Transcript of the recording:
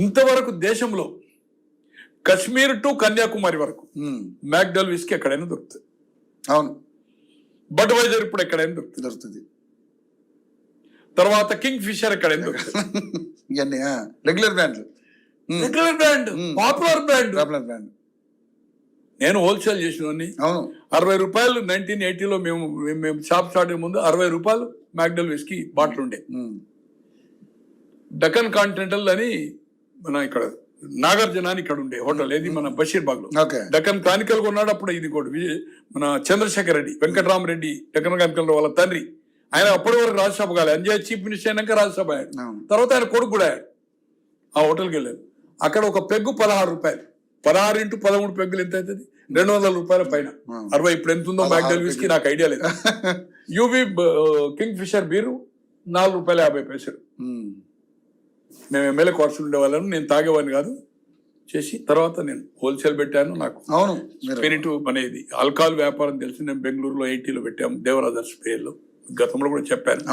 ఇంతవరకు దేశంలో కశ్మీర్ టు కన్యాకుమారి వరకు మ్యాక్డల్ విస్కీ ఎక్కడైనా దొరుకుతుంది. అవును, బడ్వైజర్ ఇప్పుడు ఎక్కడైనా దొరుకుతుంది. తర్వాత కింగ్ ఫిషర్ ఎక్కడైనా దొరుకుతుంది. ఇవన్నీ రెగ్యులర్ బ్రాండ్లు, regular brand, popular brand. Brand నేను హోల్సేల్ చేసినవన్నీ. అవును, 60 రూపాయలు 1980లో మేము షాప్ స్టార్ట్ అయ్యే ముందు 60 రూపాయలు మ్యాక్డల్ విస్కీ బాటిల్ ఉండే. డకన్ కాంటినెంటల్ అని మన ఇక్కడ నాగార్జున అని ఇక్కడ ఉండే హోటల్, ఏది మన బషీర్బాగ్ లో. డకన్ క్రానికల్ కొన్నాడు అప్పుడు. ఇది కూడా మన చంద్రశేఖర్ రెడ్డి, వెంకటరామరెడ్డి డకన్ క్రానికల్ వాళ్ళ తండ్రి. ఆయన అప్పటి వరకు రాజ్యసభ కాలేదు, అంజయ్ చీఫ్ మినిస్టర్ అయినాక రాజ్యసభ అయ్యాడు. తర్వాత ఆయన కొడుకు కూడా అయ్యాడు. ఆ హోటల్కి వెళ్ళాను. అక్కడ ఒక పెగ్గు 16 రూపాయలు. 16 × 13 పెగ్గులు ఎంత అవుతుంది? 200 రూపాయల పైన. 60 ఇప్పుడు ఎంత ఉందో మ్యాక్డల్ విస్కీ నాకు ఐడియా లేదు. యూబీ కింగ్ ఫిషర్ బీరు 4 రూపాయల 50 పైసలు. మేము ఎమ్మెల్యే క్వార్టర్స్ ఉండేవాళ్ళను, నేను తాగేవాడిని కాదు. చేసి తర్వాత నేను హోల్సేల్ పెట్టాను. నాకు అవును స్పిరిట్ అనేది ఆల్కహాల్ వ్యాపారం తెలిసి నేను బెంగళూరులో 80లో పెట్టాము, దేవరాజర్స్ పేరులో. గతంలో కూడా చెప్పాను.